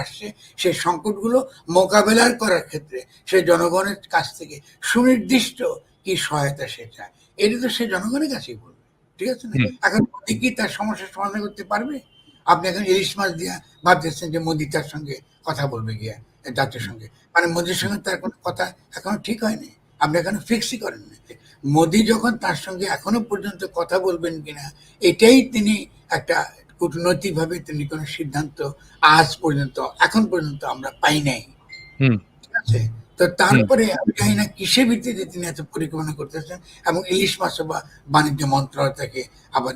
আসছে, সেই সংকটগুলো মোকাবেলা করার ক্ষেত্রে সে জনগণের কাছ থেকে সুনির্দিষ্ট কি সহায়তা সে চায়, এটা তো সে জনগণের কাছেই বলবে। ঠিক আছে না? এখন মোদি কি তার সমস্যার সমাধান করতে পারবে? আপনি এখন ইলিশ মাছ দিয়ে ভাবতেছেন যে মোদি তার সঙ্গে কথা বলবে গিয়া জাতির সঙ্গে, মানে মোদির সঙ্গে তার কোনো কথা এখনো ঠিক হয়নি, আপনি এখনো ফিক্সই করেন না। মোদি যখন তার সঙ্গে এখনো পর্যন্ত কথা বলবেন কিনা এটাই তিনি একটা কূটনৈতিকভাবে তিনি কোনো সিদ্ধান্ত আজ পর্যন্ত এখন পর্যন্ত আমরা পাই নাই। ঠিক আছে? তো তারপরে আমি জানি না কিসের ভিত্তিতে তিনি এত পরিকল্পনা করতেছেন, এবং ইলিশ মাছ বা বাণিজ্য মন্ত্রণালয় থেকে আবার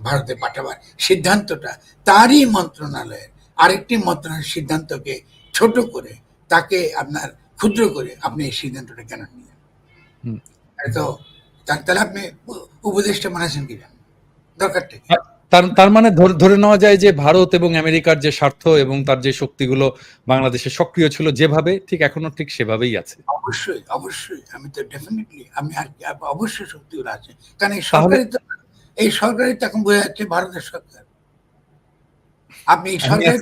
ভারতে পাঠাবার সিদ্ধান্তটা তারই মন্ত্রণালয়ের আরেকটি মন্ত্রণালয়ের সিদ্ধান্তকে ছোট করে, তাকে আপনার ক্ষুদ্র করে আপনি এই সিদ্ধান্তটা কেন নিলেন? তো তাহলে আপনি উপদেশটা মানেছেন কি জানেন, দরকারটা কি? তার মানে ধরে নেওয়া যায় যে ভারত এবং আমেরিকার যে স্বার্থ এবং তার যে শক্তিগুলো বাংলাদেশে সক্রিয় ছিল যেভাবে, ঠিক এখনো ঠিক সেভাবেই আছে। অবশ্যই অবশ্যই, আমি তো ডেফিনেটলি আমি অবশ্যই শক্তিগুলো আছে, কারণ এই সরকারই তো এখন বোঝা যাচ্ছে ভারতের সরকার। আপনি এই সরকারি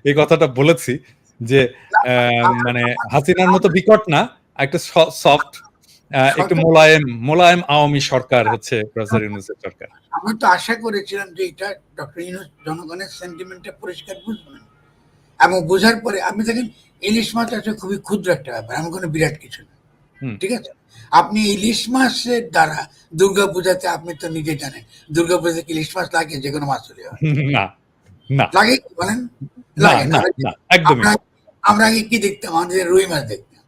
এই কথাটা বলেছি যে মানে হাসিনার মতো বিকট না, একটা সফট, একটু মোলায়েম আওয়ামী সরকার হচ্ছে প্রফেসর ইউনূসের সরকার। আমরা তো আশা করেছিলাম যে এটা ডক্টর ইউনূস জনগণের সেন্টিমেন্টটা পরিষ্কার বুঝবেন, এবং বোঝার পরে আপনি দেখেন ইলিশ মাছ আছে খুবই ক্ষুদ্র একটা ব্যাপার, এমন কোনো বিরাট কিছু না। ঠিক আছে? আপনি ইলিশ মাছের দ্বারা দুর্গা পূজাতে, আপনি তো নিজে জানেন দুর্গা পূজাতে ইলিশ মাছ লাগে, যে কোনো মাছ চলে না না লাগে, কি বলেন? লাগে না, একদমই। আমরা আগে কি দেখতাম, আমাদের রুই মাছ দেখতাম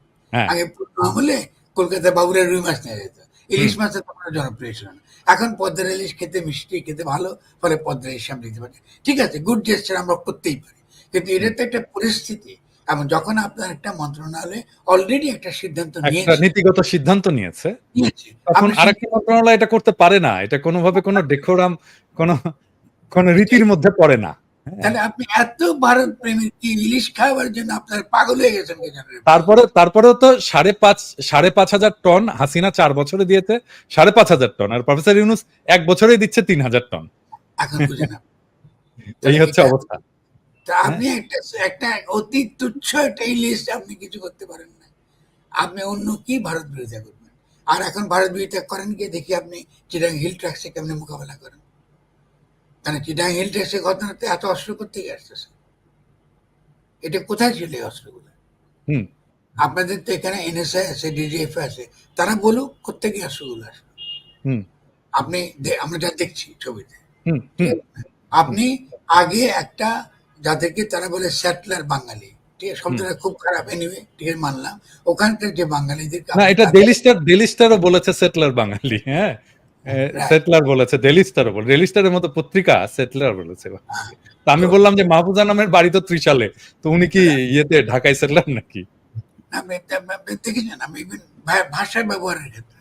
আগে আমলে, কলকাতা বাবুরা রুই মাছ নিয়ে যেত, ইলিশ মাছের তখন জনপ্রিয় ছিল না। এখন পদ্মার ইলিশ খেতে মিষ্টি, খেতে ভালো, ফলে পদ্মার ইলিশ আমরা দিতে পারি। ঠিক আছে, গুড জেস্টার আমরা করতেই পারি, কিন্তু এটা তো একটা পরিস্থিতি। এবং যখন আপনার একটা মন্ত্রণালয় অলরেডি একটা সিদ্ধান্ত নিয়েছে, নীতিগত সিদ্ধান্ত নিয়েছে, তখন আরেকটা মন্ত্রণালয় এটা করতে পারে না, এটা কোনোভাবে কোনো ডেকোরাম, কোন রীতির মধ্যে পড়ে না। তাহলে আপনি এত ভারত প্রেমী কি ইলিশ খাওয়ার জন্য আপনার পাগল হয়ে গেছেন? তারপরেও তো 5,500 টন হাসিনা 4 বছরে দিয়েছে, 5,500 টন, আর প্রফেসর ইউনূস 1 বছরেই দিচ্ছে 3,000 টন। এখন বুঝেন এই হচ্ছে অবস্থা। আপনি একটা অতি তুচ্ছ একটা ইলিশ আপনি কিছু করতে পারেন না, আপনি অন্য কি ভারত বিরোধিতা করবেন? আর এখন ভারত বিরোধিতা করেন গিয়ে দেখি আপনি চিটাং হিল ট্র্যাক্সে কেমনি মোকাবেলা করেন। কারণ চিটাং হিল ট্র্যাক্সের ঘটনাতে এত অস্ত্র করতে আসতেছে, এটা কোথায় ছিল এই অস্ত্রগুলো? আপনাদের তো এখানে এনএসআই আছে, ডিজিএফ আছে, তারা বলুক কোথেকে অস্ত্রগুলো আসলো। আপনি আমরা যা দেখছি ছবিতে, আপনি আগে একটা যাদেরকে তারা বলে সেটলার বাঙালি, ঠিক আছে, শব্দটা খুব খারাপ, এনিওয়ে ঠিক আছে মানলাম, ওখানকার যে বাঙালিদের, না এটা ডেইলি স্টারও বলেছে সেটলার বাঙালি, হ্যাঁ সেটলার বলেছে, ডেইলি স্টারের মতো পত্রিকা সেটলার বলেছে। তো আমি বললাম যে মাহফুজা নামের বাড়ি তো ত্রিশালে, তো উনি কি ইয়েতে ঢাকায় সেটলার নাকি? দেখেছেন, আমি ভাষা ব্যবহারের ক্ষেত্রে,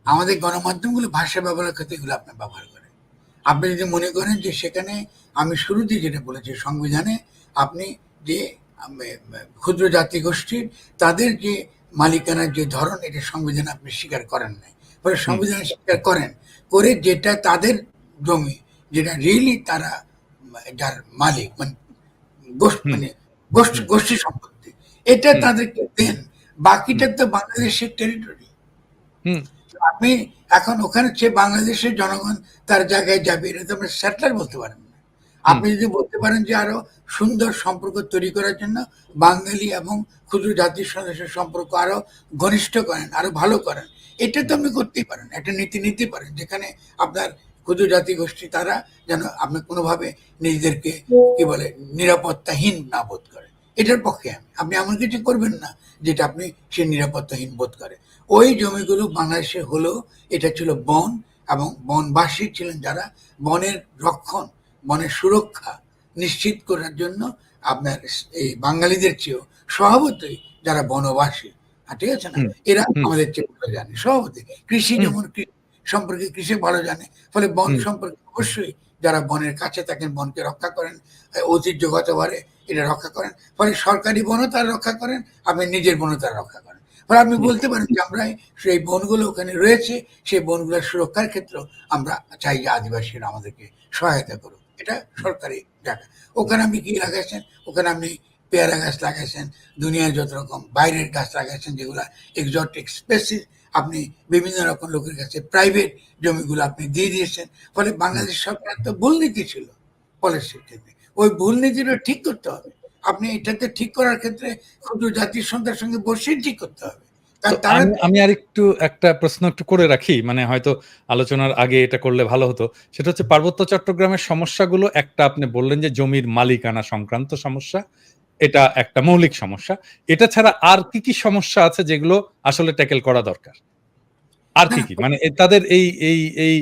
আমাদের গণমাধ্যমগুলো ভাষা ব্যবহারের ক্ষেত্রে এগুলো আপনার ব্যবহার করে। আপনি যদি মনে করেন যে সেখানে, আমি শুরুতে যেটা বলেছি, সংবিধানে আপনি যে ক্ষুদ্র জাতিগোষ্ঠীর তাদের যে মালিকানার যে ধরন, এটা সংবিধানে আপনি স্বীকার করেন নাই, ফলে সংবিধানে স্বীকার করেন করে যেটা তাদের জমি, যেটা রিয়েলি তারা যার মালিক, মানে গোষ্ঠী সম্পত্তি, এটা তাদেরকে দেন, বাকিটা তো বাংলাদেশের টেরিটরি। আপনি এখন ওখানে যে বাংলাদেশের জনগণ তার জায়গায় যাবে, এটা তো আপনি সেটলার বলতে পারেন না। আপনি যদি বলতে পারেন যে আরো সুন্দর সম্পর্ক তৈরি করার জন্য বাঙালি এবং ক্ষুদ্র জাতির সদস্যের সম্পর্ক আরো ঘনিষ্ঠ করেন, আরো ভালো করেন, এটা তো আপনি করতেই পারেন, একটা নীতি নিতে পারেন, যেখানে আপনার ক্ষুদ্র জাতি গোষ্ঠী তারা যেন আপনার কোনোভাবে নিজেদেরকে কি বলে নিরাপত্তাহীন না বোধ করে। এটার পক্ষে আপনি এমন কিছু করবেন না যেটা আপনি সে নিরাপত্তাহীন বোধ করে। ওই জমিগুলো বাংলাদেশে হলো, এটা ছিল বন, এবং বনবাসী ছিলেন যারা বনের রক্ষণ, বনের সুরক্ষা নিশ্চিত করার জন্য আপনার এই বাঙালিদের চেয়েও স্বভাবতই যারা বনবাসী, ঠিক আছে না, এরা আমাদের চেয়ে ভালো জানে স্বভাবতই। কৃষি যেমন সম্পর্কে কৃষি ভালো জানে, ফলে বন সম্পর্কে অবশ্যই যারা বনের কাছে থাকেন, বনকে রক্ষা করেন, ঐতিহ্যগতভাবে এটা রক্ষা করেন, ফলে সরকারি বনও তারা রক্ষা করেন, আপনি নিজের বনও তারা রক্ষা করেন। ফলে আপনি বলতে পারেন যে আমরা সেই বনগুলো ওখানে রয়েছে, সেই বনগুলোর সুরক্ষার ক্ষেত্রেও আমরা চাই যে আদিবাসীরা আমাদেরকে সহায়তা করুক, এটা সরকারি জায়গা। ওখানে আপনি কি লাগাইছেন? ওখানে আপনি পেয়ারা গাছ লাগাইছেন, দুনিয়ার যত রকম বাইরের গাছ লাগাইছেন, যেগুলা এক্সোটিক স্পেসিস আপনি বিভিন্ন রকম লোকের কাছে প্রাইভেট জমিগুলো আপনি দিয়ে দিয়েছেন। ফলে বাংলাদেশ সরকার তো ভুল নীতি ছিল পলিসির ক্ষেত্রে। ওই ভুল নীতিটা ঠিক করতে হবে। আপনি এটাতে ঠিক করার ক্ষেত্রে ক্ষুদ্র জাতির সন্ধ্যার সঙ্গে বসেই ঠিক করতে হবে। তো কারণ তারা আমি আরেকটু একটা প্রশ্ন একটু করে রাখি, মানে হয়তো আলোচনার আগে এটা করলে ভালো হতো। সেটা হচ্ছে পার্বত্য চট্টগ্রামের সমস্যাগুলো, একটা আপনি বললেন যে জমির মালিকানা সংক্রান্ত সমস্যা, এটা একটা মৌলিক সমস্যা। এটা ছাড়া আর কি কি সমস্যা আছে যেগুলো আসলে ট্যাকেল করা দরকার? আর না, কি না, কি মানে তাদের এই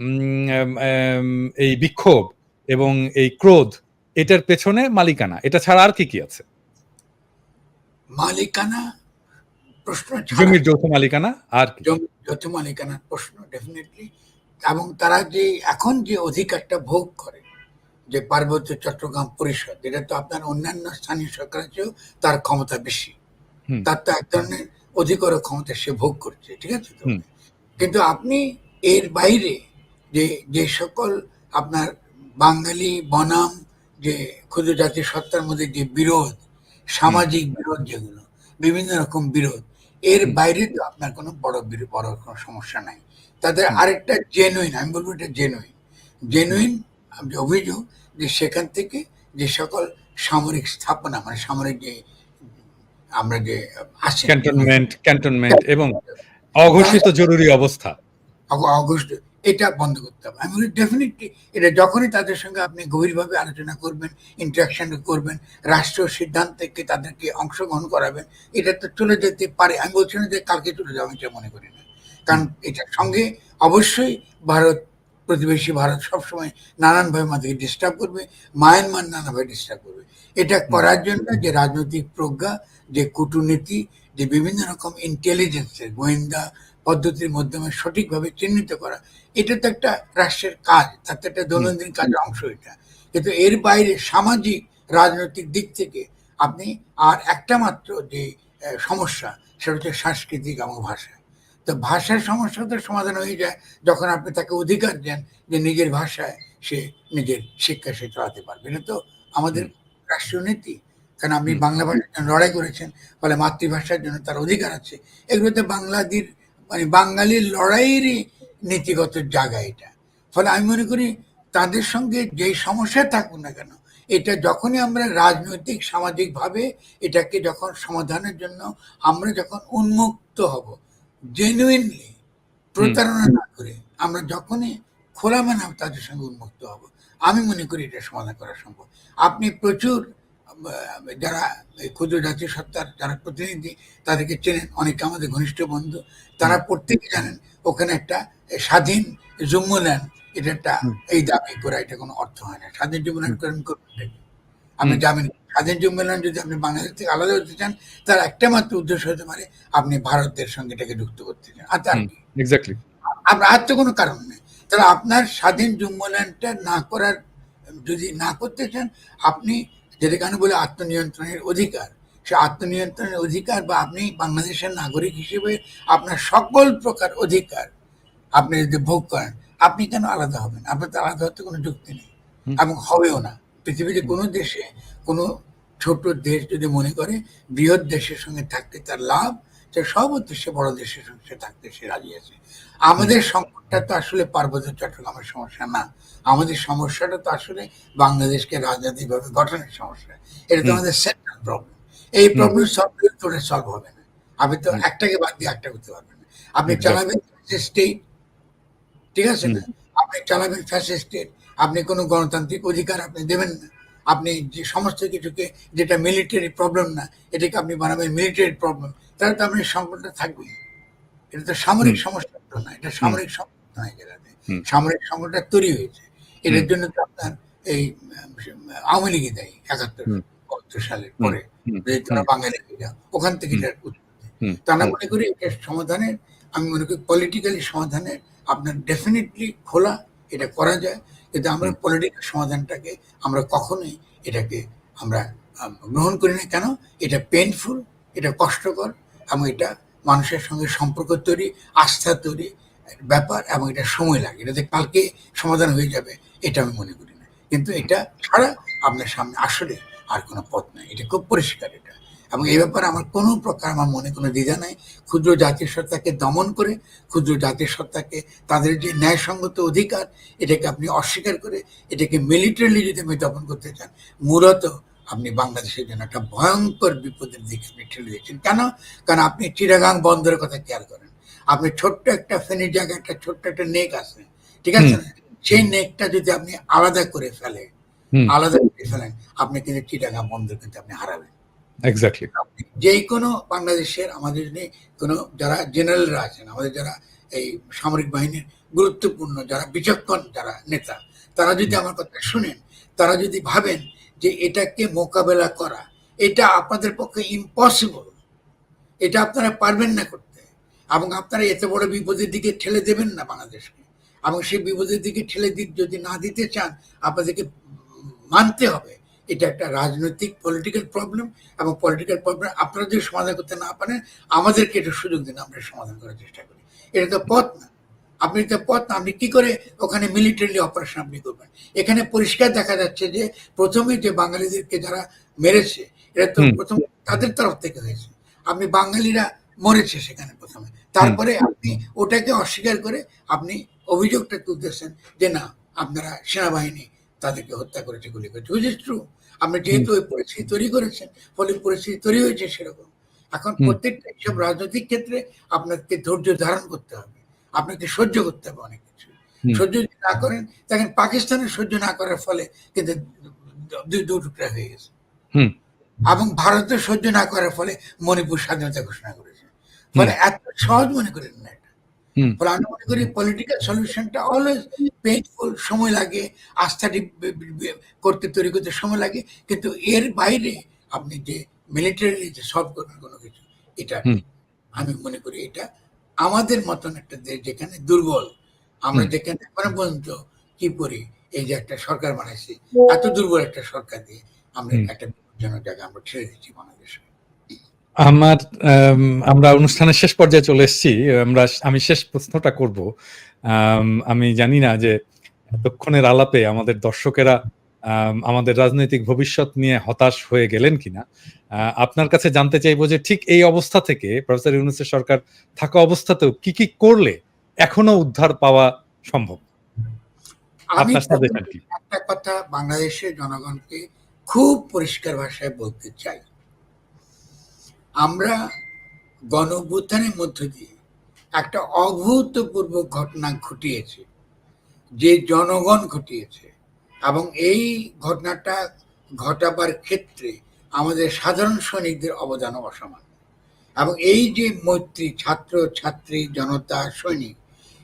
উম, আম, আম, এই বিক্ষোভ এবং এই ক্রোধ, এটার পেছনে মালিকানা, এটা ছাড়া আর কি কি আছে? মালিকানা প্রশ্ন ছাড়া জমির যৌথ মালিকানা আর কি? জমি যৌথ মালিকানার প্রশ্ন ডেফিনেটলি, এবং তারা যে এখন যে অধিকারটা ভোগ করে, যে পার্বত্য চট্টগ্রাম পরিষদ, এটা তো আপনার অন্যান্য স্থানীয় সরকারের চেয়েও তার ক্ষমতা বেশি। হুম তার তো এক ধরনের অধিকার ও ক্ষমতা সে ভোগ করছে, ঠিক আছে তো? হুম কিন্তু আপনি এর বাইরে যে যে সকল আপনার বাঙালি বনাম যে ক্ষুদ্র জাতীয় সত্তার মধ্যে যে বিরোধ, হুম সামাজিক বিরোধ, যেগুলো বিভিন্ন রকম বিরোধ, এর হুম বাইরে তো আপনার কোনো বড় কোনো সমস্যা নাই। তাদের হুম আরেকটা জেনুইন, আমি বলবো এটা জেনুইন হুম জেনুইন অভিযোগ, যে সেখান থেকে যে সকল সামরিক স্থাপনা, মানে সামরিক যে আমরা যে আসেন ক্যান্টনমেন্ট এবং অঘোষিত জরুরি অবস্থা। অগস্ট, এটা বন্ধ করতে হবে। আমি বলি ডেফিনেটলি এটা যখনই তাদের সঙ্গে আপনি গভীরভাবে আলোচনা করবেন, ইন্টারাকশন করবেন, রাষ্ট্রীয় সিদ্ধান্তে তাদেরকে অংশগ্রহণ করাবেন, এটা তো চলে যেতে পারে। আমি বলছি না যে কালকে চলে যাবে, এটা মনে করি না। কারণ হুম এটার সঙ্গে অবশ্যই ভারত, প্রতিবেশী ভারত সবসময় নানানভাবে আমাদেরকে ডিস্টার্ব করবে, মায়ানমার নানাভাবে ডিস্টার্ব করবে। এটা হুম করার জন্য যে রাজনৈতিক প্রজ্ঞা, যে কূটনীতি, যে বিভিন্ন রকম ইন্টেলিজেন্সের গোয়েন্দা পদ্ধতির মাধ্যমে সঠিকভাবে চিহ্নিত করা, এটা তো একটা রাষ্ট্রের কাজ, তার তো একটা হুম দৈনন্দিন কাজের অংশ এটা। কিন্তু এর বাইরে সামাজিক রাজনৈতিক দিক থেকে আপনি আর একটা মাত্র যে সমস্যা, সেটা হচ্ছে সাংস্কৃতিক এবং ভাষা। তো ভাষার সমস্যা তো সমাধান হয়ে যায় যখন আপনি তাকে অধিকার দেন যে নিজের ভাষায় সে নিজের শিক্ষা সে চালাতে পারবে। এটা তো আমাদের হুম রাষ্ট্রীয় নীতি। কারণ আপনি হুম বাংলা ভাষার জন্য লড়াই করেছেন, ফলে মাতৃভাষার জন্য তার অধিকার আছে। এগুলোতে বাংলাদেশ মানে বাঙালির লড়াইয়েরই নীতিগত জায়গা এটা। ফলে আমি মনে করি তাদের সঙ্গে যেই সমস্যা থাকুক না কেন, এটা যখনই আমরা রাজনৈতিক সামাজিকভাবে এটাকে যখন সমাধানের জন্য আমরা যখন উন্মুক্ত হব, জেনুইনলি হুম প্রতারণা না করে, আমরা যখনই খোলামেলা তাদের সঙ্গে উন্মুক্ত হব, আমি মনে করি এটা সমাধান করা সম্ভব। আপনি প্রচুর যারা এই ক্ষুদ্র জাতীয় সত্তার যারা প্রতিনিধি, তাদেরকে চেনেন, অনেকে আমাদের ঘনিষ্ঠ বন্ধু, তারা হুম প্রত্যেকে জানেন ওখানে একটা স্বাধীন জুম্মল্যান্ড, এটা একটা হুম এই দাবি করা, এটা কোনো অর্থ হয় না। স্বাধীন জুম্মল্যান্ড হুম করেন করবেন, আপনি হুম যাবেন। স্বাধীন জুম্মল্যান্ড যদি আপনি বাংলাদেশ থেকে আলাদা হতে চান, তার একটা মাত্র উদ্দেশ্য হতে পারে আপনি ভারতের সঙ্গে এটাকে যুক্ত করতে চান, আর তার হুম কি? এক্স্যাক্টলি। আপনার আর তো কোনো কারণ নেই। তাহলে আপনার স্বাধীন জুম্মল্যান্ডটা না করার, যদি না করতে চান, আপনি যেটাকে আমি বলি আত্মনিয়ন্ত্রণের অধিকার, সে আত্মনিয়ন্ত্রণের অধিকার বা আপনি বাংলাদেশের নাগরিক হিসেবে আপনার সকল প্রকার অধিকার আপনি যদি ভোগ করেন, আপনি কেন আলাদা হবেন? আপনার তো আলাদা হতে কোনো যুক্তি নেই হুম এবং হবেও না। পৃথিবীতে হুম কোনো দেশে কোনো ছোট দেশ যদি মনে করে বৃহৎ দেশের সঙ্গে থাকতে তার লাভ, সে সর্বত্র সে বড় দেশের সঙ্গে থাকতে সে রাজি আছে। হুম আমাদের সংকটটা তো আসলে পার্বত্য চট্টগ্রামের সমস্যা না। আমাদের সমস্যাটা তো আসলে বাংলাদেশকে রাজনৈতিকভাবে গঠনের সমস্যা। এটা তো হুম আমাদের সেন্ট্রাল প্রবলেম। এই হুম প্রবলেম সলভ করে সলভ হবে না। আপনি তো হুম একটাকে বাদ দিয়ে একটা করতে পারবেন না। আপনি এক্স্যাক্টলি। চালাবেন স্টেট, ঠিক আছে হুম না? আপনি চালাবেন ফ্যাসিস্ট স্টেট, আপনি কোনো গণতান্ত্রিক অধিকার আপনি দেবেন না। আপনি যে সমস্ত কিছুকে, যেটা মিলিটারি প্রবলেম না, এটাকে আপনি বানাবেন মিলিটারি প্রবলেম, তাহলে তো আপনার সংকটটা থাকবেই। এটা তো সামরিক হুম সমস্যা তো না, এটা হুম সামরিক সমস্যা নয় যেটাতে। হুম সামরিক সংকটটা তৈরি হয়েছে। হুম এটার জন্য তো আপনার এই আওয়ামী লীগই দায়ী ৭১, হুম ৭২ সালের হুম পরে। হুম যে হুম তারা বাঙালি হয়ে যাও, ওখান থেকে হুম এটার উৎপত্তি। হুম তো আমরা হুম মনে করি এটার সমাধানের, আমি মনে করি পলিটিক্যালি সমাধানের আপনার ডেফিনেটলি খোলা, এটা করা যায়। কিন্তু আমরা হুম পলিটিক্যাল সমাধানটাকে আমরা কখনোই এটাকে আমরা গ্রহণ করি না। কেন? এটা পেইনফুল, এটা কষ্টকর, এবং এটা মানুষের সঙ্গে সম্পর্ক তৈরি, আস্থা তৈরি ব্যাপার, এবং এটা সময় লাগে। এটাতে কালকে সমাধান হয়ে যাবে, এটা আমি মনে করি না। কিন্তু এটা ছাড়া আপনার সামনে আসলে আর কোনো পথ নাই, এটা খুব পরিষ্কার এটা। এবং এই ব্যাপারে আমার কোনো প্রকার আমার মনে কোনো দ্বিধা নাই। ক্ষুদ্র জাতির সত্তাকে দমন করে, ক্ষুদ্র জাতির সত্তাকে তাদের যে ন্যায়সঙ্গত অধিকার, এটাকে আপনি অস্বীকার করে এটাকে মিলিটারিলি যদি আপনি দমন করতে চান, মূলত আপনি বাংলাদেশের জন্য একটা ভয়ঙ্কর বিপদের দিকে আপনি ঠেলে দিচ্ছেন। কেন? কারণ আপনি চিটাগাং বন্দরের কথা খেয়াল করেন, আপনি ছোট্ট একটা ফেনীর জায়গায় একটা ছোট্ট একটা নেক আছে, ঠিক আছে না? সেই নেকটা যদি আপনি আলাদা করে ফেলেন, আপনি কিন্তু চিটাগাং বন্দর কিন্তু আপনি হারাবেন। এক্স্যাক্টলি। যে কোনো বাংলাদেশের আমাদের যদি কোনো যারা জেনারেলরা আছেন, আমাদের যারা এই সামরিক বাহিনীর গুরুত্বপূর্ণ যারা বিচক্ষণ যারা নেতা, তারা যদি আমার কথা শুনেন, তারা যদি ভাবেন যে এটাকে মোকাবেলা করা এটা আপনাদের পক্ষে ইম্পসিবল, এটা আপনারা পারবেন না করতে, এবং আপনারা এত বড় বিপদের দিকে ঠেলে দেবেন না বাংলাদেশকে, এবং সেই বিপদের দিকে ঠেলে যদি না দিতে চান, আপনাদেরকে মানতে হবে এটা একটা রাজনৈতিক পলিটিক্যাল প্রবলেম, এবং পলিটিক্যাল প্রবলেম আপনারা যদি সমাধান করতে না পারেন, আমাদেরকে এটা সুযোগ দিন, আমরা সমাধান করার চেষ্টা করি। এটা তো পথ না, আপনি তো পথ না। আপনি কি করে ওখানে মিলিটারি অপারেশন আপনি করবেন? এখানে পরিষ্কার দেখা যাচ্ছে যে প্রথমে যে বাঙালিদেরকে যারা মেরেছে, এটা তো প্রথম তাদের তরফ থেকে হয়েছে। আপনি বাঙালিরা মরেছে সেখানে প্রথমে, তারপরে আপনি ওটাকে অস্বীকার করে আপনি অভিযোগটা তুলতেছেন যে না, আপনারা সেনাবাহিনী তাদেরকে হত্যা করেছে, গুলি করেছে, হুইচ ইজ ট্রু। আপনি যেহেতু ওই পরিস্থিতি তৈরি করেছেন, ফলে পরিস্থিতি তৈরি হয়েছে সেরকম। এখন প্রত্যেকটা এইসব রাজনৈতিক ক্ষেত্রে আপনাকে ধৈর্য ধারণ করতে হবে, আপনাকে সহ্য করতে হবে অনেক কিছু। সহ্য যদি না করেন, দেখেন পাকিস্তানের সহ্য না করার ফলে কিন্তু দু টুকরা হয়ে গেছে, এবং ভারতের সহ্য না করার ফলে মণিপুর স্বাধীনতা ঘোষণা করেছে। ফলে এত সহজ মনে করেন না এটা। ফলে আমি মনে করি পলিটিক্যাল সলিউশনটা অলওয়েজ পেইনফুল, সময় লাগে, আস্থাটি করতে তৈরি করতে সময় লাগে, কিন্তু এর বাইরে আপনি যে মিলিটারি যে সলভ করবেন কোনো কিছু, এটা আমি মনে করি এটা আমাদের মতন একটা দেশ যেখানে দুর্বল, আমরা যেখানে এখনো পর্যন্ত কি করি, এই যে একটা সরকার বানাইছি, এত দুর্বল একটা সরকার দিয়ে আমরা একটা বিপজ্জনক জায়গায় আমরা ছেড়ে দিচ্ছি বাংলাদেশকে। আমরা অনুষ্ঠানের শেষ পর্যায়ে চলে এসেছি। আমি শেষ প্রশ্নটা করব। আমি জানি না যে এতক্ষণের আলাপে আমাদের দর্শকেরা আমাদের রাজনৈতিক ভবিষ্যৎ নিয়ে হতাশ হয়ে গেলেন কিনা। আপনার কাছে জানতে চাইবো যে ঠিক এই অবস্থা থেকে প্রফেসর ইউনূসের সরকার থাকা অবস্থাতেও কি কি করলে এখনো উদ্ধার পাওয়া সম্ভব? আমি একটা কথা বাংলাদেশের জনগণকে খুব পরিষ্কার ভাষায় বলতে চাই, আমরা গণঅভ্যুত্থানের মধ্য দিয়ে একটা অভূতপূর্ব ঘটনা ঘটিয়েছে, যে জনগণ ঘটিয়েছে, এবং এই ঘটনাটা ঘটাবার ক্ষেত্রে আমাদের সাধারণ সৈনিকদের অবদান অসমান। এবং এই যে মৈত্রী, ছাত্র ছাত্রী জনতা সৈনিক,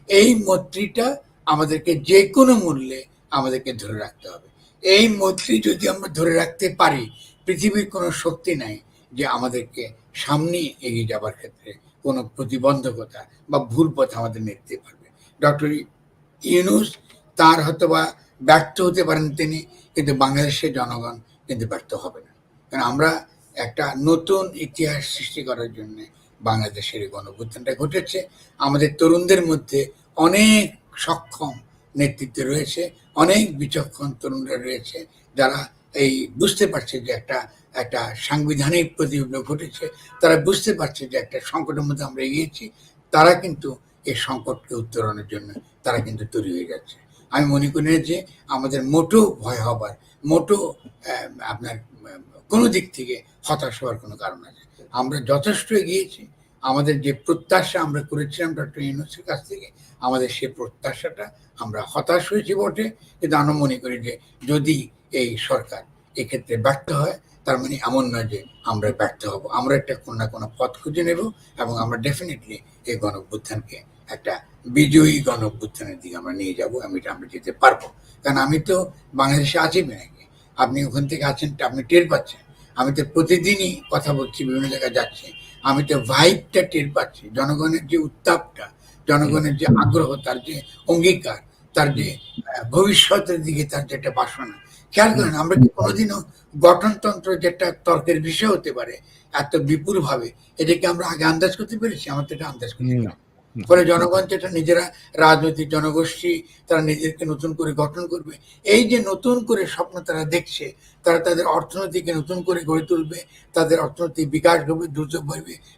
এই মৈত্রীটা আমাদেরকে যে কোনো মূল্যে আমাদেরকে ধরে রাখতে হবে। এই মৈত্রী যদি আমরা ধরে রাখতে পারি, পৃথিবীর কোনো শক্তি নাই যে আমাদেরকে সামনে এগিয়ে যাবার ক্ষেত্রে কোনো প্রতিবন্ধকতা বা ভুল পথ আমাদের নিতে পারবে। ডক্টর ইউনূস তার হয়তো বা ব্যর্থ হতে পারেন তিনি, কিন্তু বাংলাদেশের জনগণ কিন্তু ব্যর্থ হবে না। কারণ আমরা একটা নতুন ইতিহাস সৃষ্টি করার জন্য বাংলাদেশের এই গণঅভ্যুত্থানটা ঘটেছে। আমাদের তরুণদের মধ্যে অনেক সক্ষম নেতৃত্ব রয়েছে, অনেক বিচক্ষণ তরুণরা রয়েছে, যারা এই বুঝতে পারছে যে একটা সাংবিধানিক প্রতিবিপ্লব ঘটেছে, তারা বুঝতে পারছে যে একটা সংকটের মধ্যে আমরা এগিয়েছি, তারা কিন্তু এই সংকটকে উত্তরণের জন্য তারা কিন্তু তৈরি হয়ে যাচ্ছে। আমি মনে করি যে আমাদের মোটেও ভয় হবার, মোটেও আপনার কোনো দিক থেকে হতাশ হওয়ার কোনো কারণ আছে। আমরা যথেষ্ট এগিয়েছি, আমাদের যে প্রত্যাশা আমরা করেছিলাম ডক্টর ইউনূসের কাছ থেকে, আমাদের সেই প্রত্যাশাটা আমরা হতাশ হয়েছি বটে, কিন্তু আমরা মনে করি যে যদি এই সরকার এক্ষেত্রে ব্যর্থ হয়, তার মানে এমন নয় যে আমরা ব্যর্থ হব। আমরা একটা কোনো না কোনো পথ খুঁজে নেব, এবং আমরা ডেফিনেটলি এই গণঅভ্যুত্থানকে একটা বিজয়ী গণঅভ্যুত্থানের দিকে আমরা নিয়ে যাবো, আমরা যেতে পারবো। কারণ আমি তো বাংলাদেশে আছি নাকি, আপনি ওখান থেকে আছেন, আপনি টের পাচ্ছেন। আমি তো প্রতিদিনই কথা বলছি, বিভিন্ন জায়গায় যাচ্ছি, আমি তো ভাইবটা টের পাচ্ছি, জনগণের যে উত্তাপটা, জনগণের যে আগ্রহ, তার যে অঙ্গীকার, তার যে ভবিষ্যতের দিকে তার যে একটা বাসনা। খেয়াল করেন, আমরা কি কোনোদিনও গঠনতন্ত্র যেটা তর্কের বিষয় হতে পারে এত বিপুল ভাবে, এটাকে আমরা আগে আন্দাজ করতে পেরেছি? আমার তো এটা আন্দাজ করতে পারি। ফলে জনগণ যেটা নিজেরা রাজনৈতিক জনগোষ্ঠী তারা নিজেদেরকে নতুন করে গঠন করবে, এই যে নতুন করে স্বপ্ন তারা দেখছে, তারা তাদের অর্থনীতিকে নতুন করে গড়ে তুলবে, তাদের অর্থনৈতিক বিকাশ হবে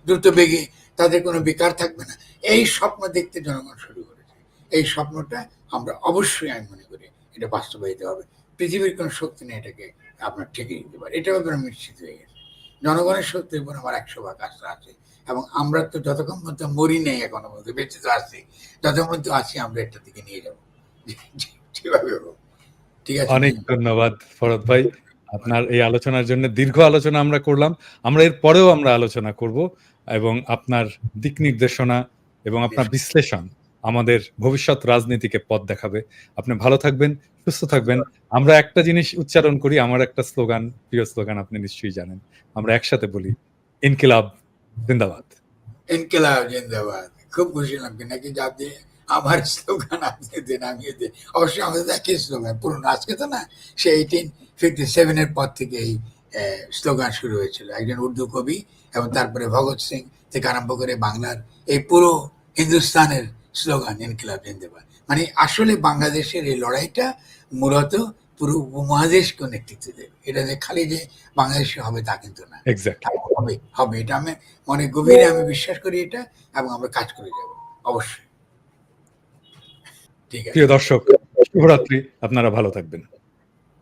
দ্রুত বেগে, তাদের কোনো বেকার থাকবে না, এই স্বপ্ন দেখতে জনগণ শুরু করেছে। এই স্বপ্নটা আমরা অবশ্যই, আমি মনে করি এটা বাস্তবায়িত হবে। পৃথিবীর কোনো শক্তি নেই এটাকে আপনার ঠেকে দিতে পারে, এটা ব্যাপারে আমি নিশ্চিত হয়ে গেছে। জনগণের শক্তির উপর আমার 100 ভাগ আস্থা আছে, এবং আমরা তো যতক্ষণ পর্যন্ত মরি নেই, এখনো পর্যন্ত বেঁচে তো আছি, যতক্ষণ পর্যন্ত আছি আমরা এটার দিকে নিয়ে যাবো, যেভাবে হোক। ঠিক আছে, অনেক ধন্যবাদ ফরদ ভাই, আপনার এই আলোচনার জন্য। দীর্ঘ আলোচনা আমরা করলাম, আমরা এর পরেও আমরা আলোচনা করব, এবং আপনার দিক নির্দেশনা এবং আপনার বিশ্লেষণ আমাদের ভবিষ্যৎ রাজনীতিকে পথ দেখাবে। আপনি ভালো থাকবেন, সুস্থ থাকবেন। আমরা একটা জিনিস উচ্চারণ করি, আমার একটা স্লোগান, প্রিয় স্লোগান, আপনি নিশ্চয়ই জানেন, আমরা একসাথে বলি, ইনকিলাব জিন্দাবাদ। ইনকিলাব জিন্দাবাদ। খুব খুশি লাগবে নাকি যে আপনি আমার স্লোগান আপনি দেন, আমিও দিই। অবশ্যই আমাদের একই স্লোগান পুরনো, আজকে তো না, সে 1857 পর থেকে এই স্লোগান শুরু হয়েছিল। একজন উর্দু কবি, এবং তারপরে ভগৎ সিং থেকে আরম্ভ করে বাংলার এই পুরো হিন্দুস্তানের স্লোগান ইনকিলাব জিন্দাবাদ। মানে আসলে বাংলাদেশের এই লড়াইটা মূলত পুরো উপমহাদেশকে নেতৃত্ব দেবে। এটা যে খালি যে বাংলাদেশে হবে তা কিন্তু না, হবে হবে, এটা আমি মনে গভীরে আমি বিশ্বাস করি এটা, এবং আমরা কাজ করে যাব অবশ্যই। ঠিক আছে, প্রিয় দর্শক, শুভরাত্রি, আপনারা ভালো থাকবেন।